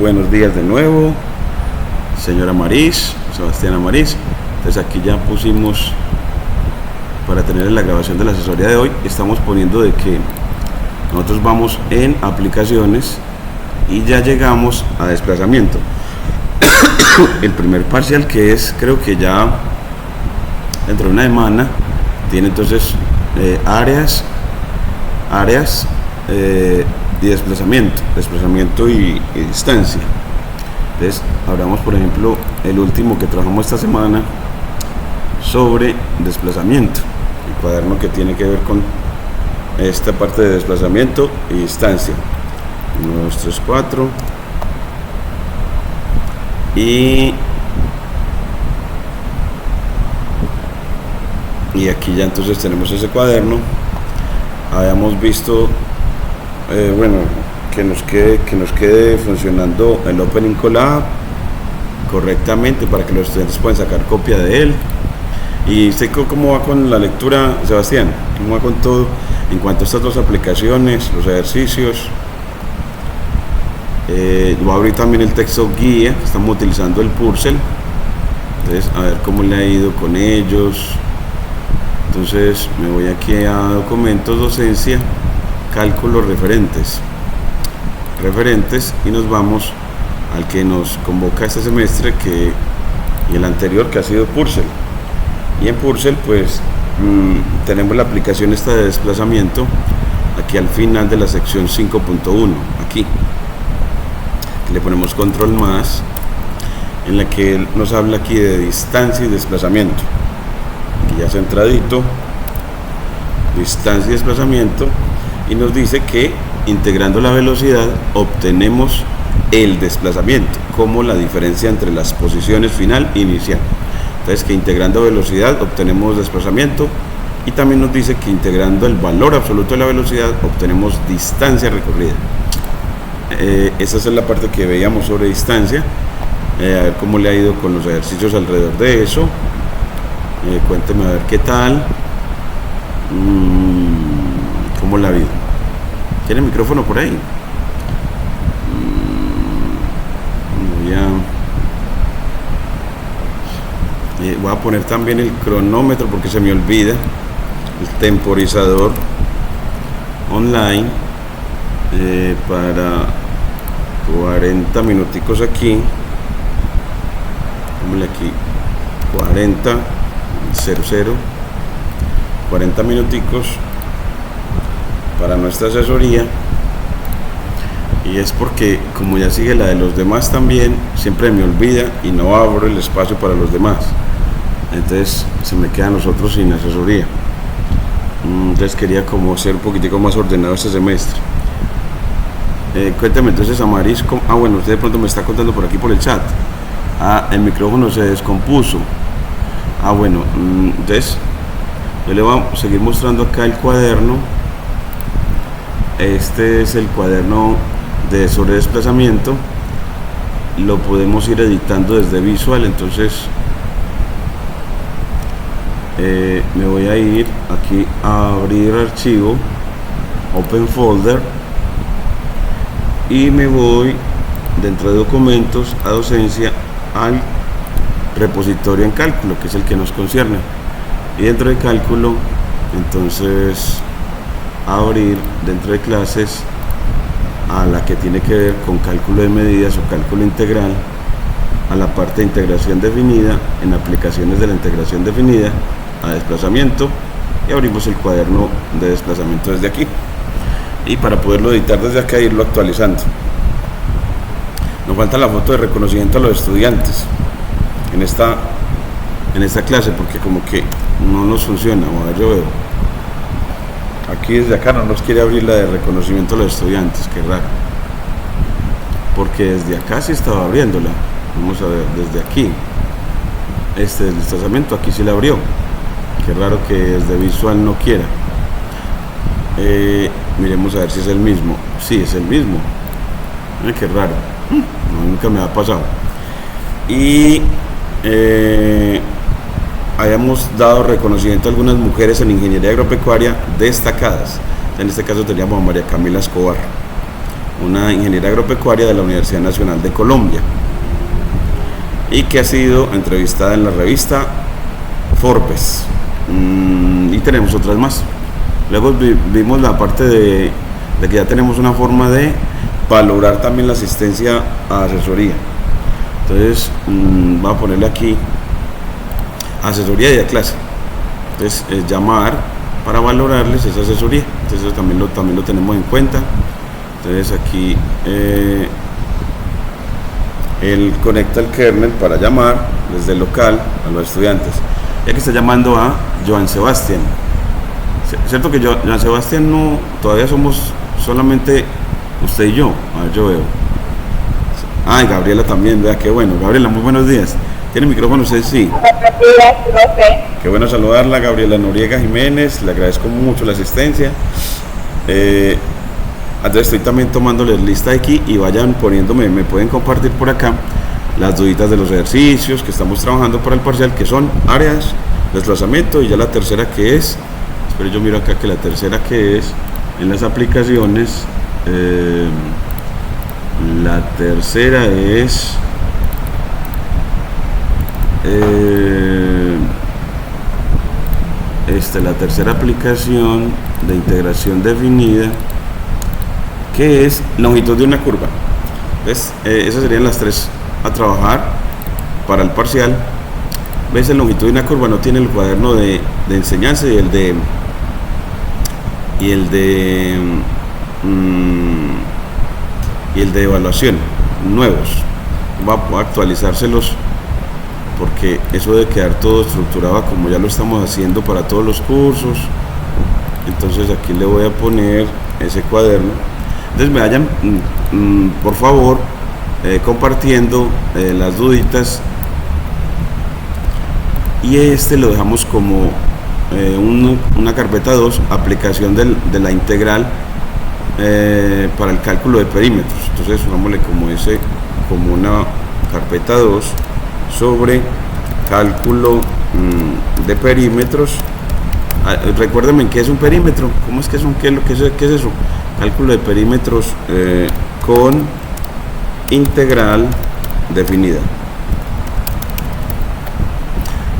Buenos días de nuevo, señora Maris, Sebastián Amariz. Entonces aquí ya pusimos, para tener la grabación de la asesoría de hoy, estamos poniendo de que nosotros vamos en aplicaciones y ya llegamos a desplazamiento. El primer parcial, que es, creo que ya dentro de una semana, tiene entonces áreas y desplazamiento y distancia. Entonces hablamos, por ejemplo, el último que trabajamos esta semana sobre desplazamiento, el cuaderno que tiene que ver con esta parte de desplazamiento y distancia. 1, 2, 3, 4 y aquí ya entonces tenemos ese cuaderno. Habíamos visto que nos quede funcionando el Opening Collab correctamente para que los estudiantes puedan sacar copia de él. Y sé cómo va con la lectura, Sebastián, cómo va con todo en cuanto a estas dos aplicaciones, los ejercicios. Voy a abrir también el texto guía. Estamos utilizando el Purcell, entonces a ver cómo le ha ido con ellos. Entonces me voy aquí a documentos, docencia, cálculos referentes, y nos vamos al que nos convoca este semestre y el anterior, que ha sido Purcell. Y en Purcell pues tenemos la aplicación esta de desplazamiento aquí al final de la sección 5.1, aquí le ponemos control más, en la que él nos habla aquí de distancia y desplazamiento. Aquí ya centradito, distancia y desplazamiento, y nos dice que integrando la velocidad obtenemos el desplazamiento, como la diferencia entre las posiciones final e inicial. Entonces, que integrando velocidad obtenemos desplazamiento, y también nos dice que integrando el valor absoluto de la velocidad obtenemos distancia recorrida. Esa es la parte que veíamos sobre distancia. A ver cómo le ha ido con los ejercicios alrededor de eso. Cuénteme a ver qué tal. ¿Cómo la ha ido? ¿Tiene micrófono por ahí? Voy a poner también el cronómetro porque se me olvida. El temporizador online para 40 minuticos aquí. Póngale aquí 40 minuticos para nuestra asesoría. Y es porque como ya sigue la de los demás también, siempre me olvida y no abro el espacio para los demás, entonces se me quedan los otros sin asesoría. Entonces quería como ser un poquitico más ordenado este semestre. Cuéntame entonces, Amaris, bueno, usted de pronto me está contando por aquí por el chat. El micrófono se descompuso. Bueno, entonces yo le voy a seguir mostrando acá el cuaderno. Este es el cuaderno sobre desplazamiento. Lo podemos ir editando desde Visual. Entonces me voy a ir aquí a abrir archivo, Open Folder, y me voy dentro de documentos a docencia al repositorio en cálculo, que es el que nos concierne, y dentro de cálculo entonces abrir dentro de clases a la que tiene que ver con cálculo de medidas o cálculo integral, a la parte de integración definida, en aplicaciones de la integración definida, a desplazamiento, y abrimos el cuaderno de desplazamiento desde aquí, y para poderlo editar desde acá e irlo actualizando. Nos falta la foto de reconocimiento a los estudiantes en esta clase, porque como que no nos funciona. Bueno, yo veo aquí desde acá no nos quiere abrir la de reconocimiento a los estudiantes, qué raro, porque desde acá sí estaba abriéndola. Vamos a ver desde aquí, este desplazamiento aquí sí la abrió. Qué raro que desde Visual no quiera. Miremos a ver si es el mismo. Sí, es el mismo. Qué raro. No, nunca me ha pasado. Y hayamos dado reconocimiento a algunas mujeres en ingeniería agropecuaria destacadas. En este caso teníamos a María Camila Escobar. una ingeniera agropecuaria de la Universidad Nacional de Colombia y que ha sido entrevistada en la revista Forbes. Y tenemos otras más. Luego vimos la parte de que ya tenemos una forma de valorar también la asistencia a asesoría. Entonces voy a ponerle aquí asesoría y a clase. Entonces llamar para valorarles esa asesoría. Entonces eso también lo tenemos en cuenta. Entonces aquí él conecta el kernel para llamar desde el local a los estudiantes. Ya que está llamando a Joan Sebastián. Cierto que Joan Sebastián no, todavía somos solamente usted y yo. A ver, yo veo. Ah, y Gabriela también, vea, qué bueno. Gabriela, muy buenos días. ¿Tiene micrófono usted? Sí. Buenos días, profe. Qué bueno saludarla, Gabriela Noriega Jiménez. Le agradezco mucho la asistencia. Entonces estoy también tomándoles lista aquí y vayan poniéndome, me pueden compartir por acá las duditas de los ejercicios que estamos trabajando para el parcial, que son áreas, desplazamiento, y ya la tercera que es, espero yo miro acá que la tercera que es en las aplicaciones, la tercera es la tercera aplicación de integración definida, que es longitud de una curva. ¿Ves? Esas serían las tres a trabajar para el parcial. ¿Ves? La longitud de una curva no tiene el cuaderno de enseñanza y el de evaluación nuevos. Va a actualizárselos porque eso de quedar todo estructurado como ya lo estamos haciendo para todos los cursos. Entonces aquí le voy a poner ese cuaderno. Entonces me vayan por favor compartiendo las duditas, y lo dejamos como una carpeta 2, aplicación de la integral para el cálculo de perímetros. Entonces pongámosle como una carpeta 2 sobre cálculo de perímetros. Recuérdenme qué es un perímetro, cómo es que es qué es eso. Cálculo de perímetros con integral definida.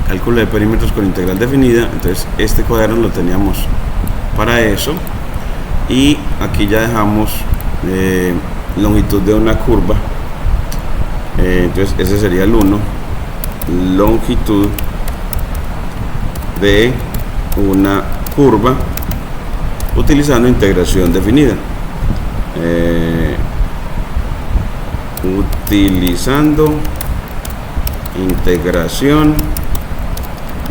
Cálculo de perímetros con integral definida. Entonces este cuaderno lo teníamos para eso, y aquí ya dejamos longitud de una curva. Entonces ese sería el 1, longitud de una curva utilizando integración definida. Utilizando integración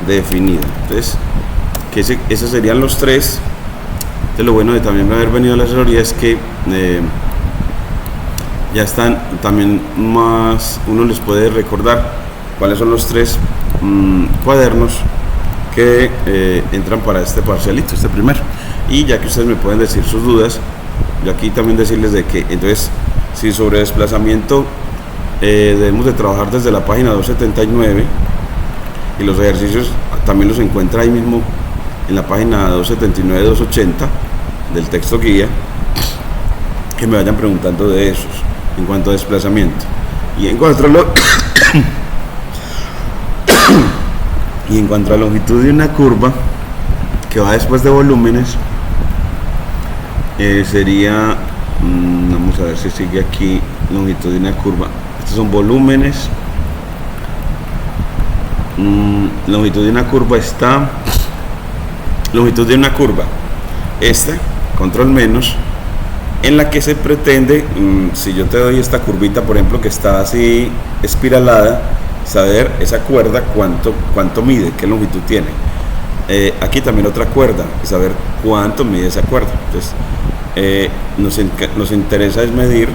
definida. Entonces, esos serían los tres. Entonces, lo bueno de también haber venido a la asesoría es que ya están también más, uno les puede recordar cuáles son los tres cuadernos que entran para este parcialito, este primero. Y ya que ustedes me pueden decir sus dudas, yo aquí también decirles de que entonces, si sobre desplazamiento debemos de trabajar desde la página 279, y los ejercicios también los encuentra ahí mismo en la página 279-280 del texto guía, que me vayan preguntando de esos en cuanto a desplazamiento. Y en cuanto a y en cuanto a longitud de una curva que va después de volúmenes, sería, vamos a ver si sigue aquí, longitud de una curva. Estos son volúmenes. Longitud de una curva está, longitud de una curva, control menos, en la que se pretende, si yo te doy esta curvita, por ejemplo, que está así espiralada, saber esa cuerda cuánto mide, qué longitud tiene. Aquí también otra cuerda, saber cuánto mide esa cuerda. Entonces nos interesa es medir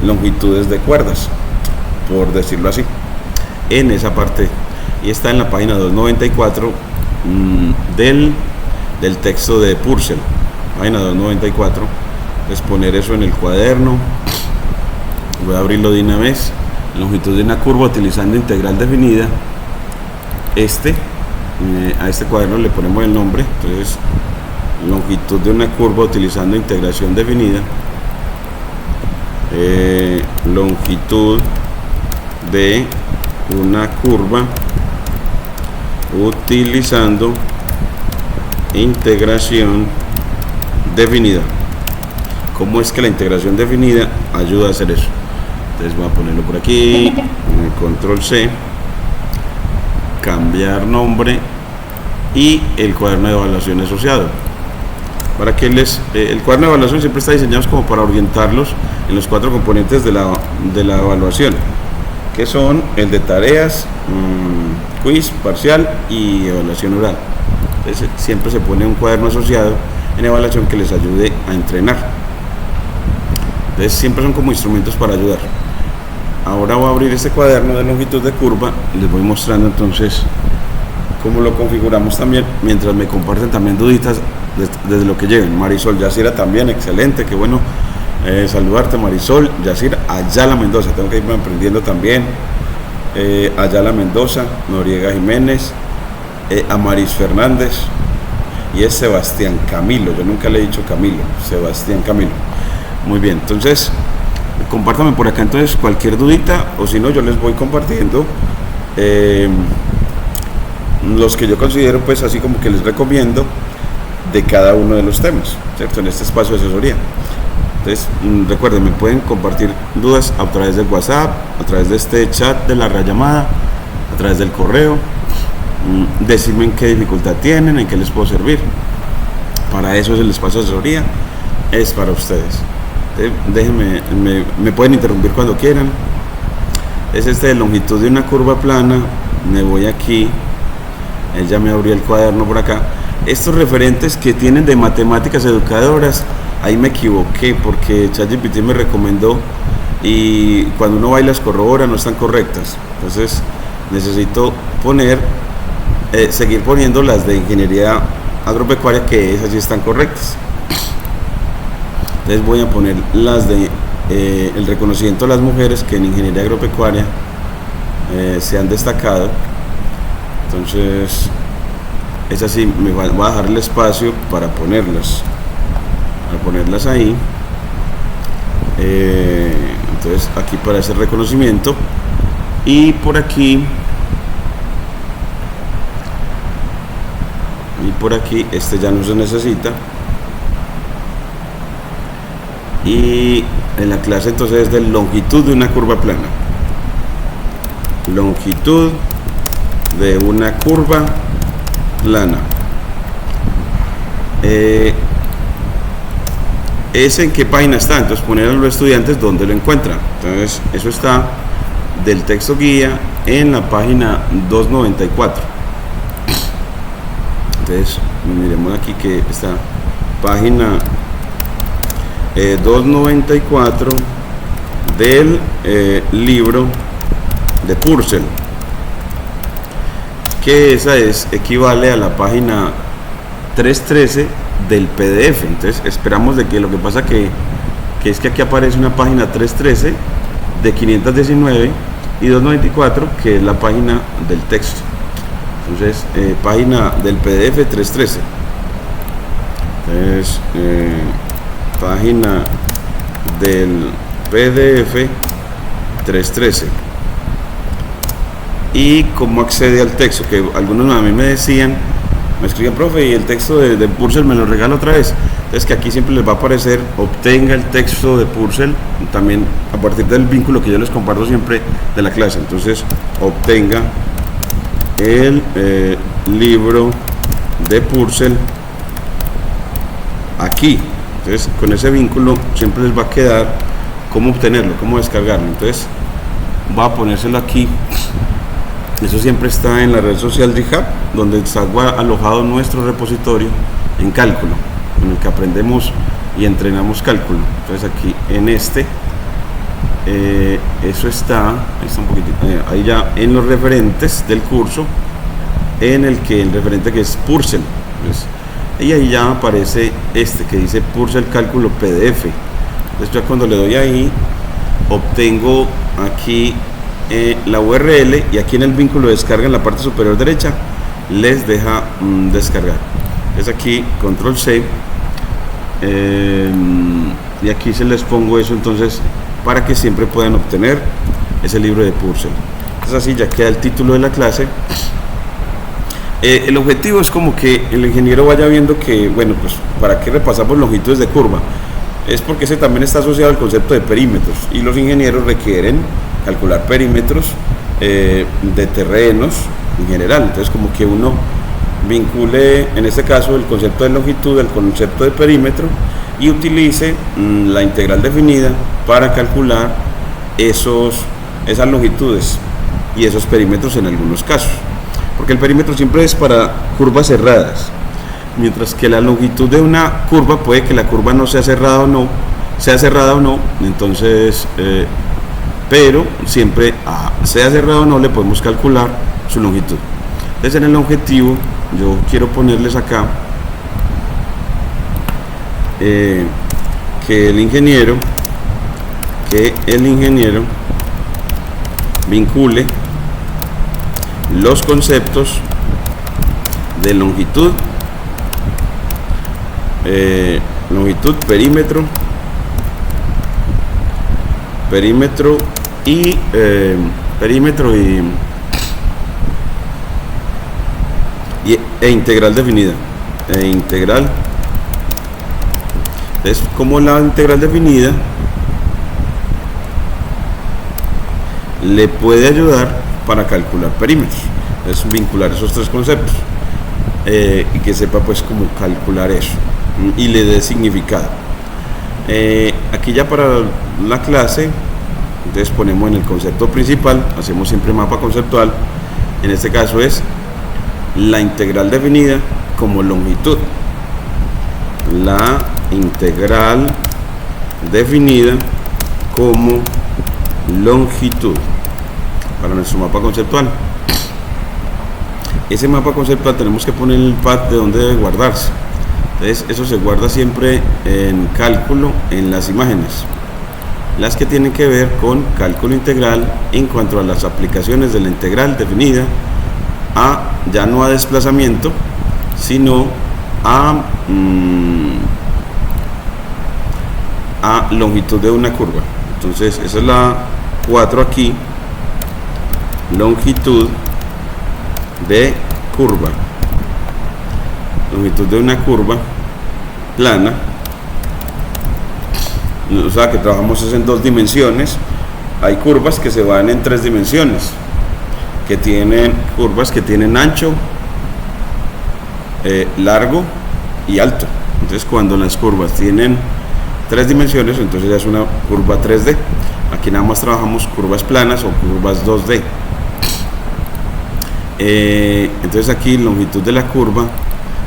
longitudes de cuerdas, por decirlo así, en esa parte, y está en la página 294 del texto de Purcell, página 294. Es poner eso en el cuaderno. Voy a abrirlo de una vez. Longitud de una curva utilizando integral definida. A este cuaderno le ponemos el nombre. Entonces, longitud de una curva utilizando integración definida. longitud de una curva utilizando integración definida. ¿Cómo es que la integración definida ayuda a hacer eso? Entonces voy a ponerlo por aquí, control C, cambiar nombre y el cuaderno de evaluación asociado. Para que el cuaderno de evaluación siempre está diseñado como para orientarlos en los 4 componentes de la evaluación, que son el de tareas, quiz, parcial y evaluación oral. Entonces siempre se pone un cuaderno asociado en evaluación que les ayude a entrenar. Entonces siempre son como instrumentos para ayudar. Ahora voy a abrir este cuaderno de longitud de curva y les voy mostrando entonces cómo lo configuramos también, mientras me comparten también duditas desde lo que lleven. Marisol Yacira también, excelente, qué bueno saludarte, Marisol Yacira. Ayala Mendoza, tengo que irme aprendiendo también. Ayala Mendoza, Noriega Jiménez, Amaris Fernández y es Sebastián Camilo. Yo nunca le he dicho Camilo, Sebastián Camilo. Muy bien, entonces compártame por acá entonces cualquier dudita, o si no yo les voy compartiendo los que yo considero pues así como que les recomiendo de cada uno de los temas, ¿cierto? En este espacio de asesoría. Entonces recuerden, me pueden compartir dudas a través del WhatsApp, a través de este chat de la llamada, a través del correo, decirme en qué dificultad tienen, en qué les puedo servir. Para eso es el espacio de asesoría, es para ustedes. Déjenme, me pueden interrumpir cuando quieran. Es de longitud de una curva plana. Me voy aquí, él ya me abrió el cuaderno por acá. Estos referentes que tienen de matemáticas educadoras, ahí me equivoqué porque ChatGPT me recomendó y cuando uno va y las corrobora no están correctas. Entonces necesito seguir poniendo las de ingeniería agropecuaria, que esas sí están correctas. Entonces voy a poner las de el reconocimiento de las mujeres que en ingeniería agropecuaria se han destacado. Entonces es así, me voy a dejar el espacio para ponerlas ahí. Entonces aquí para ese reconocimiento, y por aquí este ya no se necesita. Y en la clase entonces es de longitud de una curva plana. Longitud de una curva plana. ¿Es en qué página está? Entonces poner a los estudiantes dónde lo encuentran. Entonces eso está del texto guía en la página 294. Entonces miremos aquí que está página 294 del libro de Purcell, que esa equivale a la página 313 del PDF. Entonces esperamos de que lo que pasa que es que aquí aparece una página 313 de 519 y 294 que es la página del texto. Entonces página del PDF 313. Entonces página del PDF 313. Y cómo accede al texto, que algunos a mí me decían, me escribían, profe, y el texto de Purcell me lo regala otra vez. Entonces que aquí siempre les va a aparecer, obtenga el texto de Purcell, también a partir del vínculo que yo les comparto siempre de la clase. Entonces obtenga el libro de Purcell aquí. Entonces con ese vínculo siempre les va a quedar cómo obtenerlo, cómo descargarlo. Entonces voy a ponérselo aquí. Eso siempre está en la red social GitHub, donde está alojado nuestro repositorio en cálculo, en el que aprendemos y entrenamos cálculo. Entonces aquí en eso está, ahí está un poquitito, ahí ya en los referentes del curso, en el referente que es Purcell. Entonces, y ahí ya aparece que dice Purcell Cálculo PDF. Entonces ya cuando le doy ahí, obtengo aquí la URL, y aquí en el vínculo de descarga en la parte superior derecha les deja descargar. Es aquí control C, y aquí se les pongo eso entonces para que siempre puedan obtener ese libro de Purcell. Entonces así ya queda el título de la clase. El objetivo es como que el ingeniero vaya viendo que, bueno, pues para qué repasamos longitudes de curva. Es porque ese también está asociado al concepto de perímetros y los ingenieros requieren calcular perímetros de terrenos en general. Entonces como que uno vincule en este caso el concepto de longitud al concepto de perímetro y utilice la integral definida para calcular esas longitudes y esos perímetros en algunos casos, porque el perímetro siempre es para curvas cerradas, mientras que la longitud de una curva puede que la curva no sea cerrada o no, entonces pero siempre sea cerrado o no le podemos calcular su longitud. Entonces en el objetivo yo quiero ponerles acá que el ingeniero vincule los conceptos de longitud, e integral definida. Es como la integral definida le puede ayudar para calcular perímetros. Es vincular esos tres conceptos y que sepa pues cómo calcular eso y le dé significado. Aquí ya para la clase, entonces ponemos en el concepto principal, hacemos siempre mapa conceptual. En este caso es la integral definida como longitud. La integral definida como longitud para nuestro mapa conceptual. Ese mapa conceptual tenemos que poner el path de donde debe guardarse. Entonces eso se guarda siempre en cálculo, en las imágenes, las que tienen que ver con cálculo integral en cuanto a las aplicaciones de la integral definida ya no a desplazamiento, sino a longitud de una curva. Entonces esa es la 4 aquí, longitud de curva, longitud de una curva plana, o sea que trabajamos en 2 dimensiones. Hay curvas que se van en 3 dimensiones, curvas que tienen ancho, largo y alto. Entonces cuando las curvas tienen 3 dimensiones, entonces ya es una curva 3D. Aquí nada más trabajamos curvas planas o curvas 2D. Entonces aquí longitud de la curva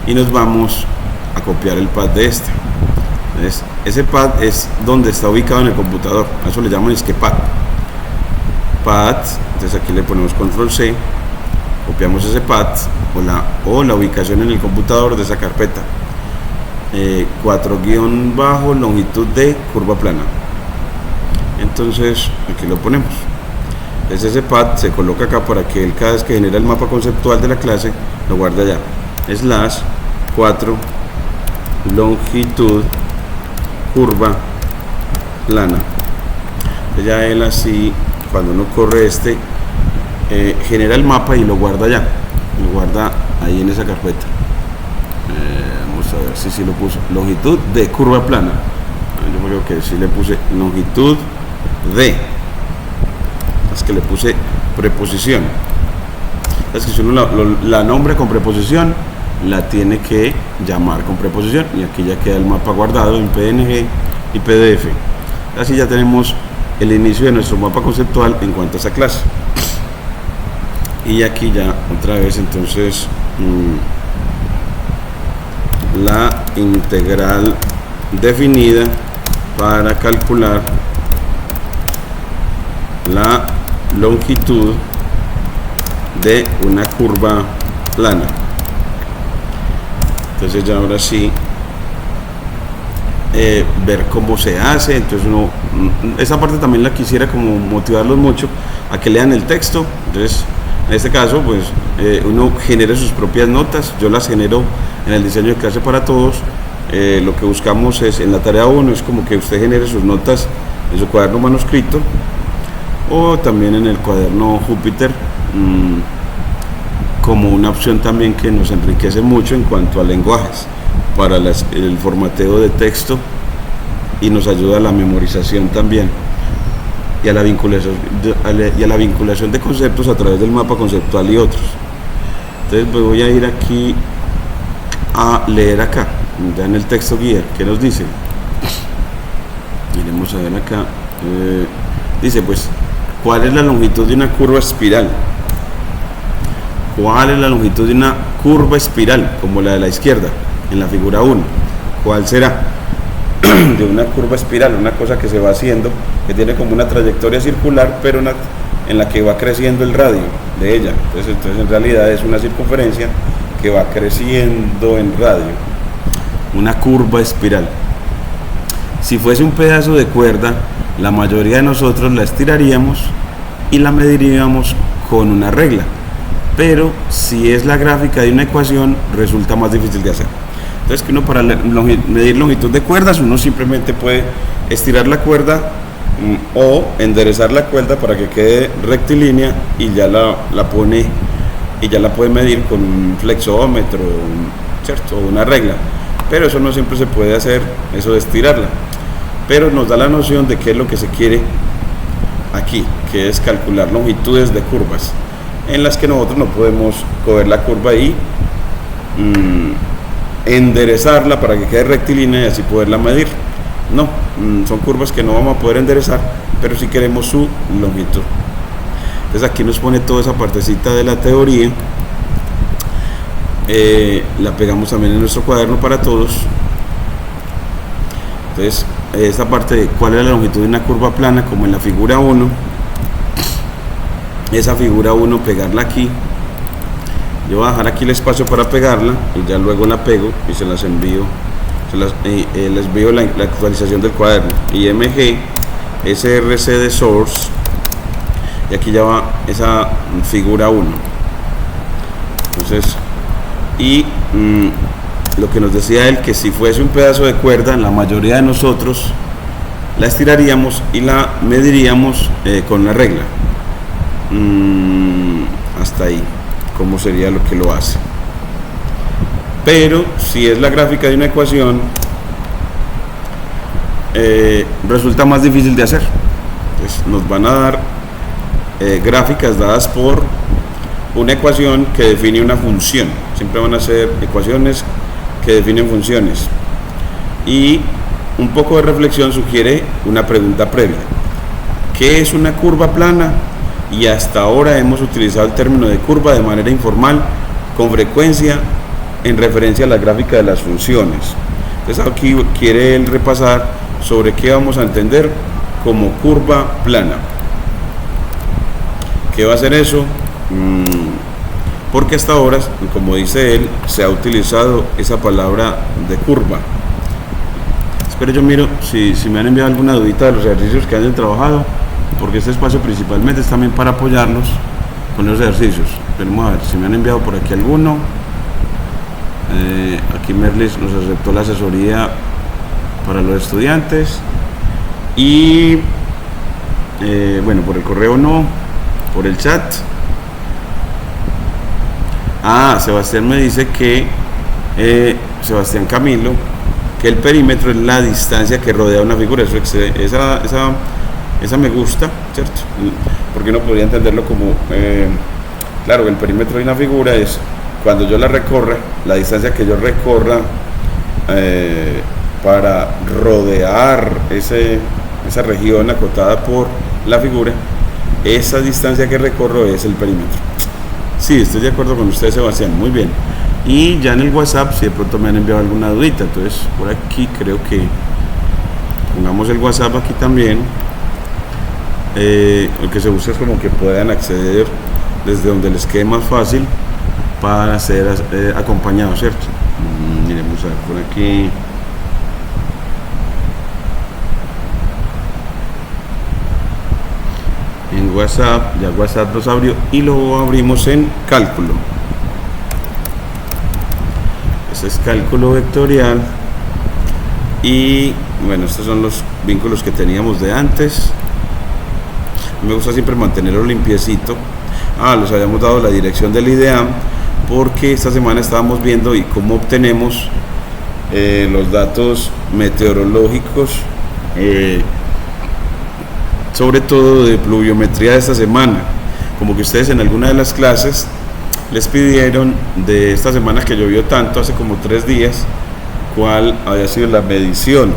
y nos vamos a copiar el path de esta. Entonces, ese path es donde está ubicado en el computador, a eso le llaman es que path. Entonces aquí le ponemos control C, copiamos ese path o la ubicación en el computador de esa carpeta. 4 guión bajo longitud de curva plana. Entonces aquí lo ponemos. Entonces ese path se coloca acá para que él cada vez que genera el mapa conceptual de la clase lo guarde allá. Slash 4 longitud curva plana. Entonces ya él así, cuando uno corre genera el mapa y lo guarda allá. Lo guarda ahí en esa carpeta. Vamos a ver si lo puso. Longitud de curva plana. Yo creo que sí le puse longitud de. Es que le puse preposición. Es que si uno la nombra con preposición, la tiene que llamar con preposición. Y aquí ya queda el mapa guardado en PNG y PDF. Así ya tenemos el inicio de nuestro mapa conceptual en cuanto a esa clase. Y aquí ya otra vez entonces la integral definida para calcular la longitud de una curva plana. Entonces ya ahora sí ver cómo se hace. Entonces esa parte también la quisiera como motivarlos mucho a que lean el texto. Entonces en este caso pues uno genera sus propias notas. Yo las genero en el diseño de clase para todos. Lo que buscamos es en la tarea 1 es como que usted genere sus notas en su cuaderno manuscrito o también en el cuaderno Júpiter, como una opción también que nos enriquece mucho en cuanto a lenguajes para el formateo de texto y nos ayuda a la memorización también y a la vinculación de conceptos a través del mapa conceptual y otros. Entonces voy a ir aquí a leer acá, ya en el texto guía, ¿qué nos dice? Iremos a ver acá. Dice pues, ¿cuál es la longitud de una curva espiral? ¿Cuál es la longitud de una curva espiral, como la de la izquierda, en la figura 1? ¿Cuál será? De una curva espiral, una cosa que se va haciendo, que tiene como una trayectoria circular, pero en la que va creciendo el radio de ella. Entonces en realidad es una circunferencia que va creciendo en radio. Una curva espiral. Si fuese un pedazo de cuerda, la mayoría de nosotros la estiraríamos y la mediríamos con una regla. Pero si es la gráfica de una ecuación, resulta más difícil de hacer. Entonces, que uno para medir longitud de cuerdas, uno simplemente puede estirar la cuerda o enderezar la cuerda para que quede rectilínea y ya la pone y ya la puede medir con un flexómetro, ¿cierto? O una regla. Pero eso no siempre se puede hacer, eso de estirarla. Pero nos da la noción de qué es lo que se quiere aquí, que es calcular longitudes de curvas, en las que nosotros no podemos coger la curva y enderezarla para que quede rectilínea y así poderla medir. No, son curvas que no vamos a poder enderezar, pero sí queremos su longitud. Entonces aquí nos pone toda esa partecita de la teoría, la pegamos también en nuestro cuaderno para todos. Entonces esta parte de cuál es la longitud de una curva plana, como en la figura 1, esa figura 1 pegarla aquí. Yo voy a dejar aquí el espacio para pegarla y ya luego la pego y se las envío, les envío la actualización del cuaderno. IMG SRC de source, y aquí ya va esa figura 1. Entonces, y lo que nos decía él, que si fuese un pedazo de cuerda, la mayoría de nosotros la estiraríamos y la mediríamos con la regla. Hasta ahí, cómo sería lo que lo hace. Pero si es la gráfica de una ecuación, resulta más difícil de hacer. Pues nos van a dar gráficas dadas por una ecuación que define una función. Siempre van a ser ecuaciones que definen funciones. Y un poco de reflexión sugiere una pregunta previa: ¿qué es una curva plana? Y hasta ahora hemos utilizado el término de curva de manera informal, con frecuencia en referencia a la gráfica de las funciones. Entonces aquí quiere él repasar sobre qué vamos a entender como curva plana. ¿Qué va a ser eso? Porque hasta ahora, como dice él, se ha utilizado esa palabra de curva. Espero yo miro si me han enviado alguna dudita de los ejercicios que hayan trabajado, porque este espacio principalmente es también para apoyarnos con los ejercicios. Veremos a ver si me han enviado por aquí alguno. Aquí Merlis nos aceptó la asesoría para los estudiantes y bueno, por el correo no, por el chat. Sebastián me dice que Sebastián Camilo, que el perímetro es la distancia que rodea una figura. Esa me gusta, ¿cierto? Porque uno podría entenderlo como, claro, el perímetro de una figura es cuando yo la recorra, la distancia que yo recorra para rodear esa región acotada por la figura, esa distancia que recorro es el perímetro. Sí, estoy de acuerdo con usted, Sebastián, muy bien. Y ya en el WhatsApp, si de pronto me han enviado alguna dudita, entonces por aquí creo que pongamos el WhatsApp aquí también. Lo que se busca es como que puedan acceder desde donde les quede más fácil para ser acompañados, ¿cierto? Miremos a ver por aquí. En WhatsApp, ya WhatsApp los abrió y lo abrimos en cálculo. Ese es cálculo vectorial y bueno, estos son los vínculos que teníamos de antes. Me gusta siempre mantenerlo limpiecito. Les habíamos dado la dirección del IDEAM porque esta semana estábamos viendo y cómo obtenemos los datos meteorológicos, sobre todo de pluviometría de esta semana. Como que ustedes en alguna de las clases les pidieron de esta semana que llovió tanto, hace como 3 días, cuál había sido la medición.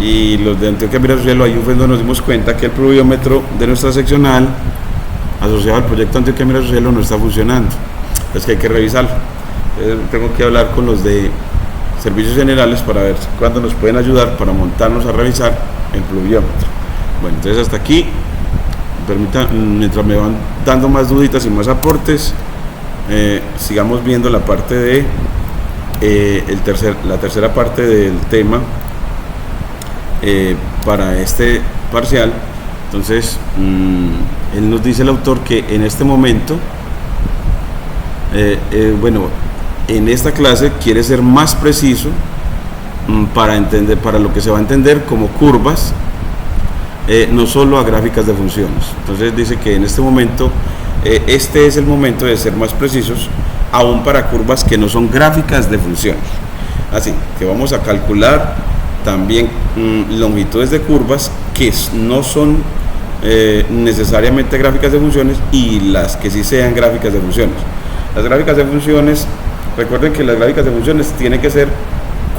Y los de Antioquia Mira Su Cielo, ahí fue donde nos dimos cuenta que el pluviómetro de nuestra seccional asociado al proyecto Antioquia Mira Su Cielo no está funcionando. Entonces que hay que revisarlo. Tengo que hablar con los de servicios generales para ver cuándo nos pueden ayudar para montarnos a revisar el pluviómetro. Bueno, entonces hasta aquí. Mientras me van dando más duditas y más aportes, sigamos viendo la parte de la tercera parte del tema para este parcial. Entonces él nos dice, el autor, que en este momento en esta clase quiere ser más preciso para lo que se va a entender como curvas, no solo a gráficas de funciones. Entonces dice que en este momento este es el momento de ser más precisos aún para curvas que no son gráficas de funciones. Así que vamos a calcular también longitudes de curvas que no son necesariamente gráficas de funciones y las que sí sean gráficas de funciones. Las gráficas de funciones, recuerden que las gráficas de funciones tienen que ser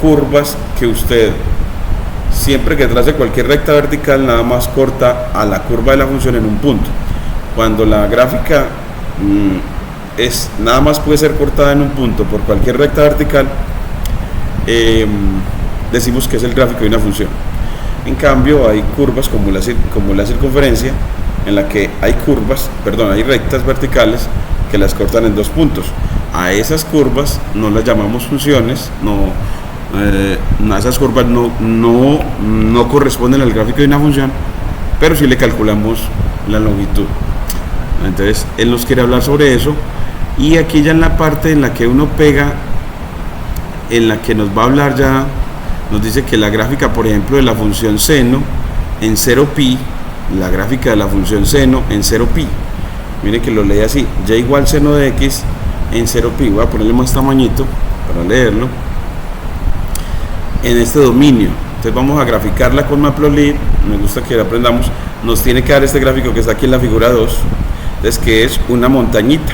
curvas que usted, siempre que trace cualquier recta vertical, nada más corta a la curva de la función en un punto. Cuando la gráfica nada más puede ser cortada en un punto por cualquier recta vertical, decimos que es el gráfico de una función. En cambio, hay curvas como la circunferencia, en la que hay rectas verticales que las cortan en 2 puntos. A esas curvas no las llamamos funciones, esas curvas no corresponden al gráfico de una función, pero sí le calculamos la longitud. Entonces él nos quiere hablar sobre eso, y aquí ya en la parte en la que uno pega, en la que nos va a hablar, ya nos dice que la gráfica, por ejemplo, de la función seno en 0pi, la gráfica de la función seno en 0pi, miren que lo lee así: y igual seno de x en 0pi. Voy a ponerle más tamañito para leerlo. En este dominio, entonces vamos a graficarla con Matplotlib. Me gusta que aprendamos. Nos tiene que dar este gráfico que está aquí en la figura 2, entonces, que es una montañita,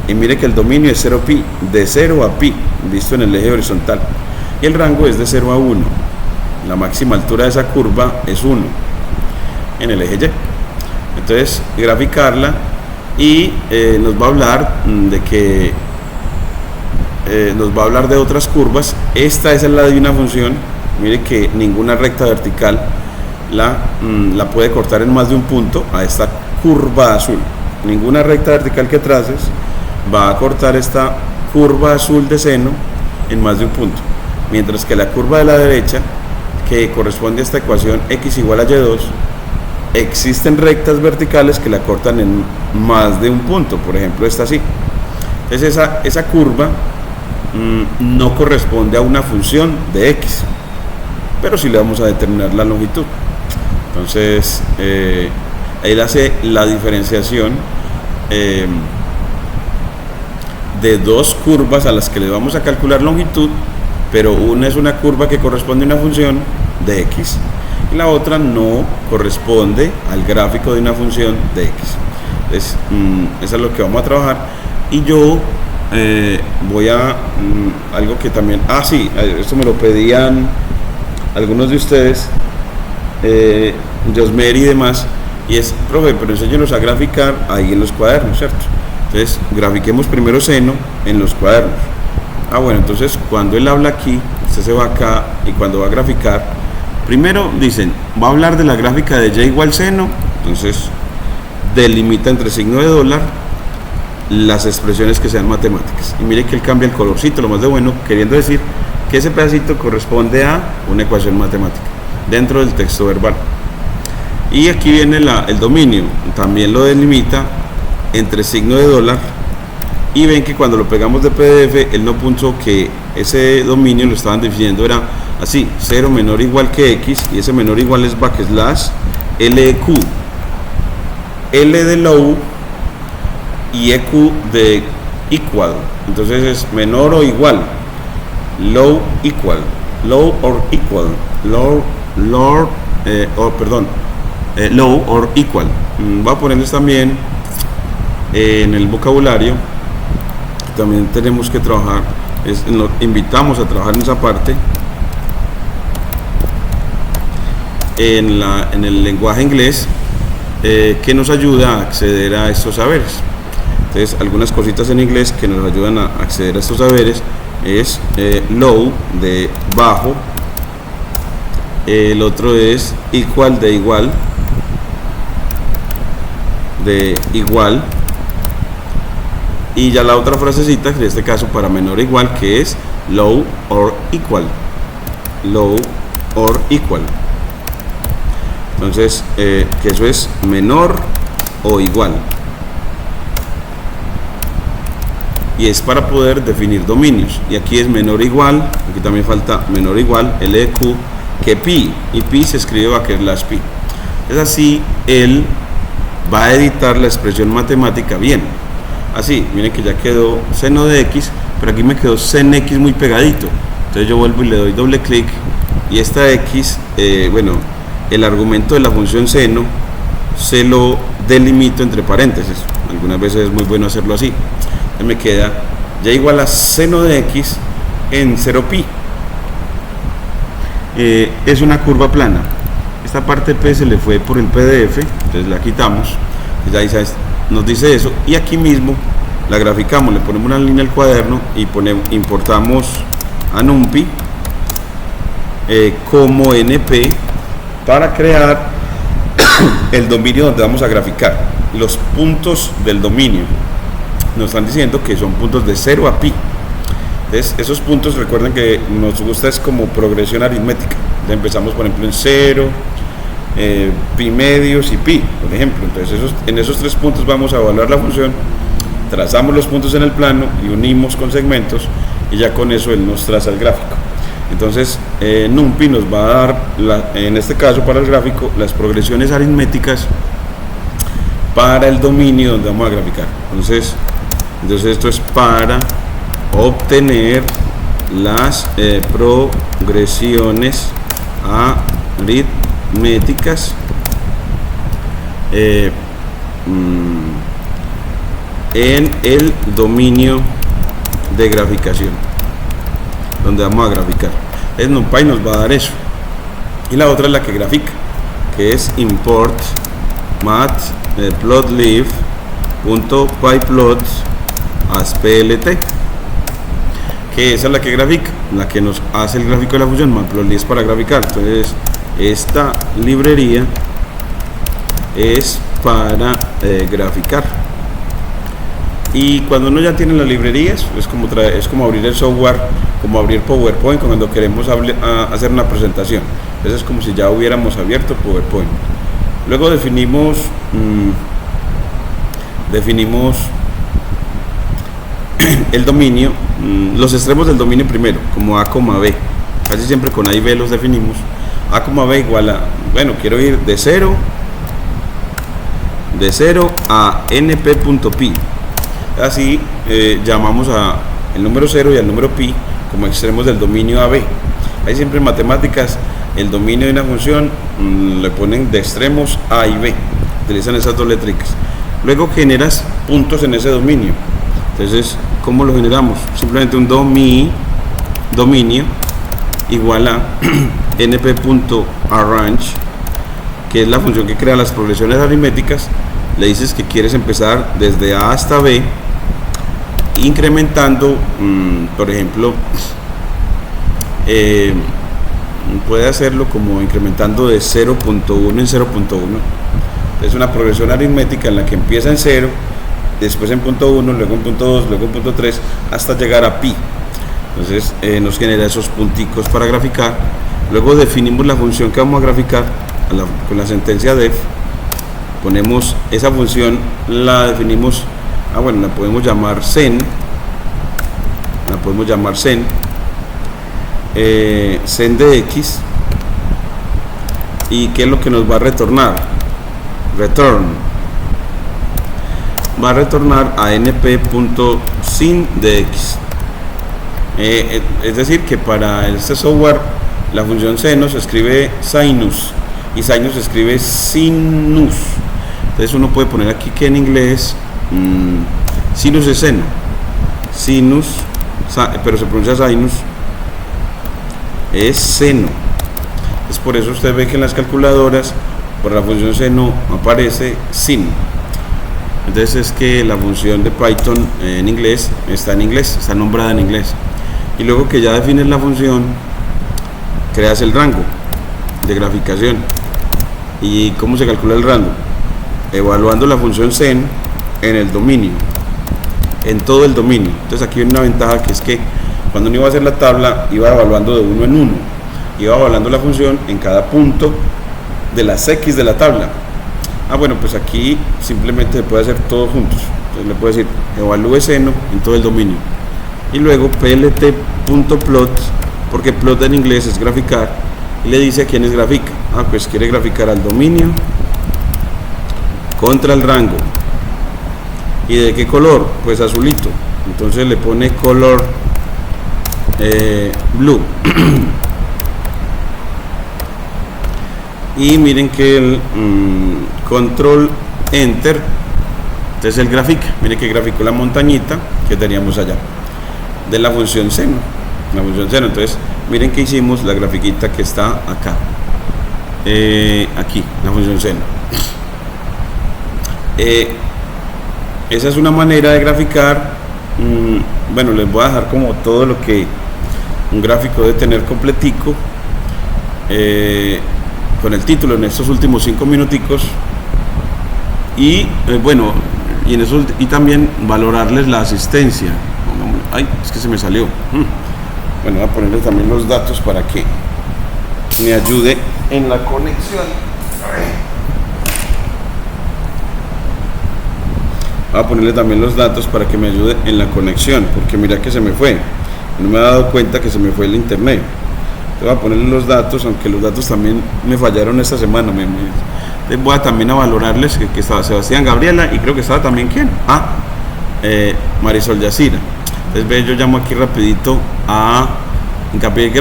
y mire que el dominio es 0pi, de 0 a pi, visto en el eje horizontal, y el rango es de 0 a 1. La máxima altura de esa curva es 1 en el eje y. Entonces, graficarla, y nos va a hablar de otras curvas. Esta es la de una función. Mire que ninguna recta vertical la puede cortar en más de un punto a esta curva azul. Ninguna recta vertical que traces va a cortar esta curva azul de seno en más de un punto, mientras que la curva de la derecha, que corresponde a esta ecuación x igual a y2, existen rectas verticales que la cortan en más de un punto. Por ejemplo, esta así. Entonces esa curva no corresponde a una función de x, pero sí le vamos a determinar la longitud. Entonces él hace la diferenciación de 2 curvas a las que le vamos a calcular longitud, pero una es una curva que corresponde a una función de x y la otra no corresponde al gráfico de una función de x. Entonces eso es lo que vamos a trabajar. Y yo voy a algo que también, esto me lo pedían algunos de ustedes, Josmer y demás, y es: profe, pero enséñenos a graficar ahí en los cuadernos, ¿cierto? Entonces grafiquemos primero seno en los cuadernos. Bueno, entonces cuando él habla aquí, usted se va acá, y cuando va a graficar, primero dicen, va a hablar de la gráfica de y igual seno. Entonces delimita entre signo de dólar las expresiones que sean matemáticas, y mire que él cambia el colorcito, lo más de bueno, queriendo decir que ese pedacito corresponde a una ecuación matemática dentro del texto verbal. Y aquí viene el dominio, también lo delimita entre signo de dólar, y ven que cuando lo pegamos de PDF, él no puso que ese dominio lo estaban definiendo era así, 0 menor o igual que x, y ese menor o igual es backslash LEQ, L de low y EQ de equal. Entonces es menor o igual, low equal, low or equal, low or equal. Voy a ponerles también en el vocabulario. También tenemos que trabajar, nos invitamos a trabajar en esa parte, en el lenguaje inglés, que nos ayuda a acceder a estos saberes. Entonces, algunas cositas en inglés que nos ayudan a acceder a estos saberes es low, de bajo, el otro es equal, de igual, y ya la otra frasecita, en este caso para menor o igual, que es low or equal, entonces que eso es menor o igual, y es para poder definir dominios. Y aquí es menor o igual, aquí también falta menor o igual, LEQ, que pi, y pi se escribe backslash pi. Es así, él va a editar la expresión matemática bien. Así, miren que ya quedó seno de x, pero aquí me quedó sen x muy pegadito. Entonces yo vuelvo y le doy doble clic, y esta x, bueno, el argumento de la función seno se lo delimito entre paréntesis. Algunas veces es muy bueno hacerlo así. Entonces me queda ya igual a seno de x en 0 pi. Es una curva plana. Esta parte P se le fue por el PDF, entonces la quitamos. Ya nos dice eso, y aquí mismo la graficamos, le ponemos una línea al cuaderno y importamos a NumPy como NP para crear el dominio donde vamos a graficar. Los puntos del dominio nos están diciendo que son puntos de 0 a pi. Entonces, esos puntos, recuerden que nos gusta es como progresión aritmética. Ya empezamos, por ejemplo, en 0, pi medios y pi, por ejemplo. Entonces en esos 3 puntos vamos a evaluar la función, trazamos los puntos en el plano y unimos con segmentos, y ya con eso él nos traza el gráfico. Entonces NumPy nos va a dar, en este caso para el gráfico, las progresiones aritméticas para el dominio donde vamos a graficar. Entonces esto es para obtener las progresiones aritméticas en el dominio de graficación donde vamos a graficar. NumPy nos va a dar eso, y la otra es la que grafica, que es import matplotlib.pyplot as plt, que esa es la que grafica, la que nos hace el gráfico de la función. Matplotlib es para graficar. Entonces esta librería es para graficar, y cuando uno ya tiene las librerías es como abrir el software, como abrir PowerPoint cuando queremos hacer una presentación. Entonces es como si ya hubiéramos abierto PowerPoint. Luego definimos el dominio, los extremos del dominio primero, como A, B. Casi siempre con A y B los definimos. A, B igual a, bueno, quiero ir de 0 a np.pi. Así llamamos a el número 0 y al número pi como extremos del dominio AB. Ahí siempre en matemáticas el dominio de una función le ponen de extremos A y B, utilizan esas dos letricas. Luego generas puntos en ese dominio. Entonces, ¿cómo lo generamos? Simplemente un dominio igual a np.arrange, que es la función que crea las progresiones aritméticas. Le dices que quieres empezar desde A hasta B, incrementando, por ejemplo, puede hacerlo como incrementando de 0.1 en 0.1. Es una progresión aritmética en la que empieza en 0, después en punto 1, luego en punto 2, luego en punto 3, hasta llegar a pi. Entonces nos genera esos punticos para graficar. Luego definimos la función que vamos a graficar con la sentencia def. Ponemos esa función, la definimos, la podemos llamar sen, sen de x. ¿Y qué es lo que nos va a retornar? Return. Va a retornar a np.sin de x. Es decir, que para este software la función seno se escribe sinus y sinus se escribe sinus. Entonces uno puede poner aquí que en inglés sinus es seno, sinus, pero se pronuncia sinus, es seno. Es por eso usted ve que en las calculadoras por la función seno aparece sin. Entonces es que la función de Python en inglés, está nombrada en inglés. Y luego que ya defines la función, creas el rango de graficación. ¿Y cómo se calcula el rango? Evaluando la función sen en el dominio, en todo el dominio. Entonces aquí hay una ventaja, que es que cuando uno iba a hacer la tabla, iba evaluando de uno en uno, iba evaluando la función en cada punto de las X de la tabla. Bueno, pues aquí simplemente se puede hacer todo juntos. Entonces le puedo decir evalúe seno en todo el dominio, y luego plt.plot, porque plot en inglés es graficar, y le dice a quiénes grafica. Pues quiere graficar al dominio contra el rango. ¿Y de qué color? Pues azulito. Entonces le pone color blue. Y miren que el control enter, entonces él grafica. Miren que graficó la montañita que teníamos allá de la función seno, entonces miren que hicimos la grafiquita que está acá, aquí, la función seno. Esa es una manera de graficar. Bueno, les voy a dejar como todo lo que un gráfico debe tener completico, con el título en estos últimos 5 minuticos, y bueno, y también valorarles la asistencia. Ay, es que se me salió. Bueno, voy a ponerle también los datos para que me ayude en la conexión. Voy a ponerle también los datos para que me ayude en la conexión, porque mira que se me fue. No me he dado cuenta que se me fue el internet. Entonces voy a ponerle los datos, aunque los datos también me fallaron esta semana. Voy a también a valorarles que estaba Sebastián, Gabriela, y creo que estaba también ¿quién? Marisol Yacira. Entonces ve, yo llamo aquí rapidito a Incapé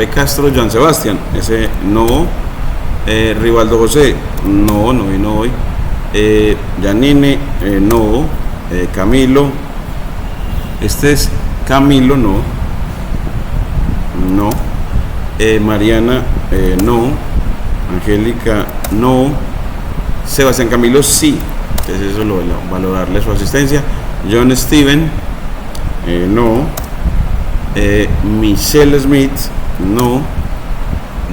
Castro, Joan Sebastián, ese no. Rivaldo José, no vino hoy. Janine, no. Camilo, este es Camilo, no. Mariana, no. Angélica, no. Sebastián Camilo, sí. Entonces eso lo voy a valorarle su asistencia. John Steven, no. Michelle Smith, no.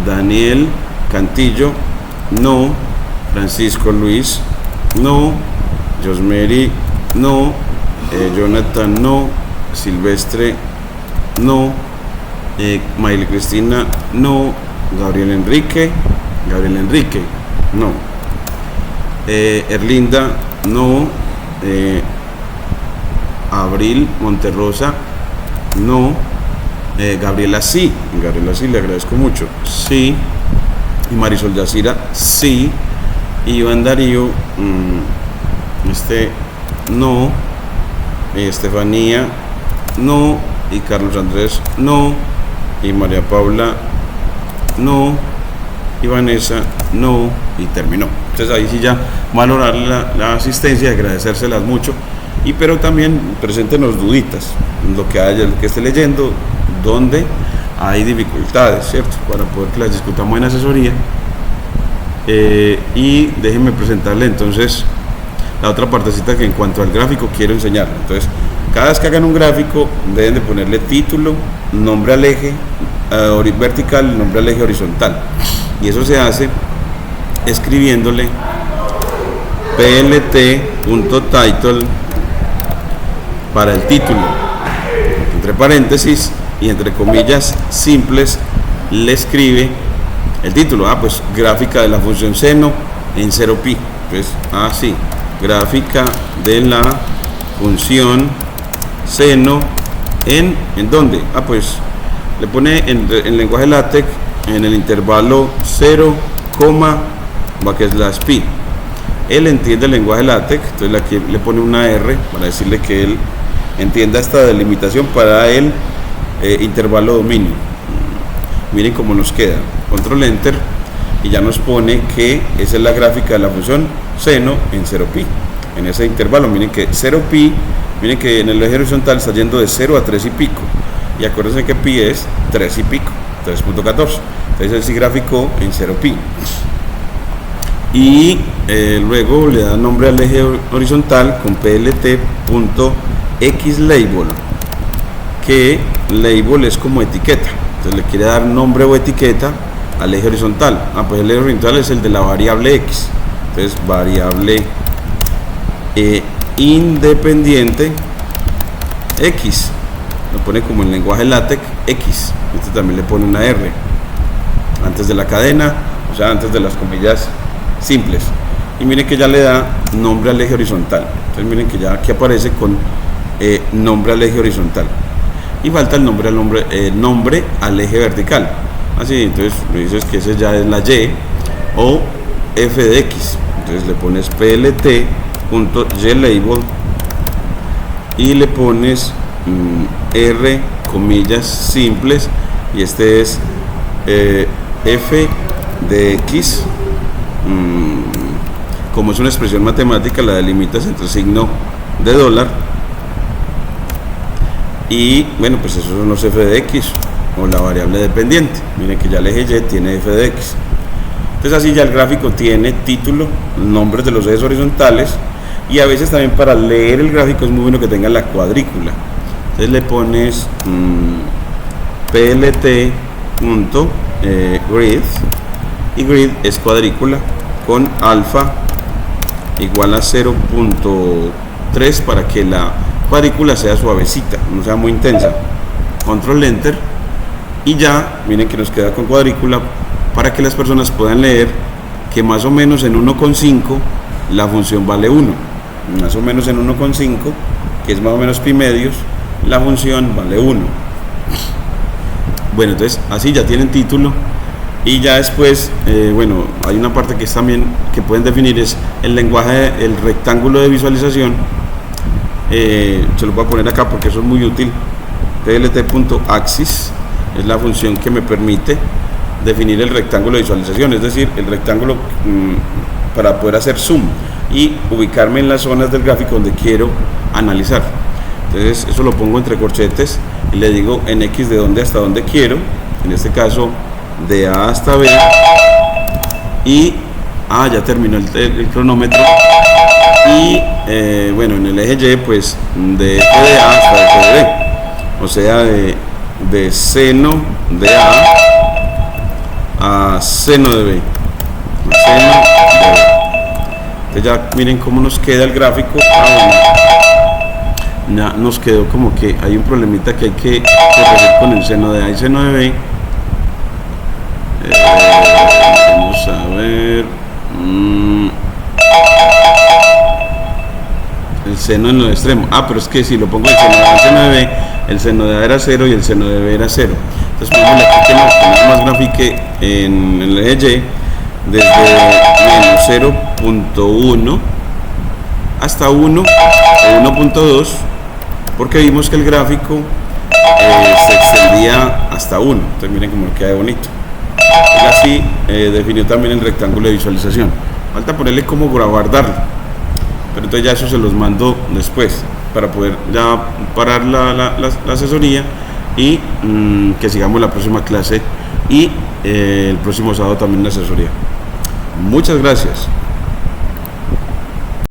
Daniel Cantillo, no. Francisco Luis, no. Josmeri, no. Jonathan, no. Silvestre, no. Maile Cristina, no. Gabriel Enrique, no. Erlinda, no. Abril Monterrosa, no. Gabriela, sí, le agradezco mucho, sí. Y Marisol Yacira, sí. Iván Darío, no. Estefanía, no. Y Carlos Andrés, no. Y María Paula, no. Y Vanessa, no. Y terminó. Entonces ahí sí ya valorar la asistencia y agradecérselas mucho. Pero también preséntenos duditas, lo que haya, lo que esté leyendo, donde hay dificultades, ¿cierto? Para poder que las discutamos en asesoría. Y déjenme presentarle entonces la otra partecita que en cuanto al gráfico quiero enseñarle. Entonces, cada vez que hagan un gráfico deben de ponerle título, nombre al eje vertical, nombre al eje horizontal, y eso se hace escribiéndole plt.title para el título, entre paréntesis y entre comillas simples le escribe el título. Pues gráfica de la función seno en 0pi. Pues así, gráfica de la función seno ¿en dónde? Pues le pone en lenguaje LaTeX en el intervalo 0, /pi. Él entiende el lenguaje LaTeX, entonces aquí le pone una R para decirle que él entienda esta delimitación para el intervalo dominio. Miren cómo nos queda. Control Enter y ya nos pone que esa es la gráfica de la función seno en 0pi. En ese intervalo, miren que 0pi, miren que en el eje horizontal está yendo de 0 a 3 y pico. Y acuérdense que pi es 3 y pico, 3.14. Entonces él sí graficó en 0pi. Y luego le da nombre al eje horizontal con plt.xlabel, que label es como etiqueta. Entonces le quiere dar nombre o etiqueta al eje horizontal. Pues el eje horizontal es el de la variable x. Entonces variable independiente x, lo pone como en lenguaje LaTeX x. Este también le pone una R antes de la cadena, o sea, antes de las comillas simples. Y miren que ya le da nombre al eje horizontal. Entonces miren que ya aquí aparece con nombre al eje horizontal. Y falta el nombre al eje vertical. Así, entonces le dices que ese ya es la Y o f de x. Entonces le pones plt.ylabel y le pones R comillas simples y este es f de x. Como es una expresión matemática, la delimitas entre signo de dólar y bueno, pues esos son los f de x o la variable dependiente. Miren que ya el eje Y tiene f de x. Entonces así ya el gráfico tiene título, nombres de los ejes horizontales y a veces también para leer el gráfico es muy bueno que tenga la cuadrícula. Entonces le pones plt.grid y grid es cuadrícula con alfa igual a 0.3 para que la cuadrícula sea suavecita, no sea muy intensa. Control Enter y ya miren que nos queda con cuadrícula para que las personas puedan leer que más o menos en 1,5 la función vale 1, más o menos en 1,5, que es más o menos pi medios, la función vale 1. Bueno, entonces así ya tienen título y ya después, bueno, hay una parte que es también que pueden definir, es el lenguaje, el rectángulo de visualización. Se lo voy a poner acá porque eso es muy útil. plt.axis es la función que me permite definir el rectángulo de visualización, es decir, el rectángulo para poder hacer zoom y ubicarme en las zonas del gráfico donde quiero analizar. Entonces eso lo pongo entre corchetes y le digo en x de dónde hasta dónde quiero, en este caso de A hasta B, y ya terminó el cronómetro. Y bueno, en el eje Y pues de F de A hasta F de B, o sea de seno de A a seno de B, seno de B. Entonces ya miren cómo nos queda el gráfico. Bueno, ya nos quedó como que hay un problemita que hay que corregir con el seno de A y seno de B. Vamos a ver. El seno en lo extremo. Pero es que si lo pongo el seno de A, el seno de B, el seno de A era 0 y el seno de B era 0. Entonces ponemos aquí que nada más grafique en el eje Y desde menos 0.1 hasta 1 o 1.2, porque vimos que el gráfico se extendía hasta 1. Entonces miren cómo queda de bonito. Y así definió también el rectángulo de visualización. Falta ponerle cómo guardarlo, pero entonces ya eso se los mando después para poder ya parar la asesoría y que sigamos la próxima clase y el próximo sábado también la asesoría. Muchas gracias.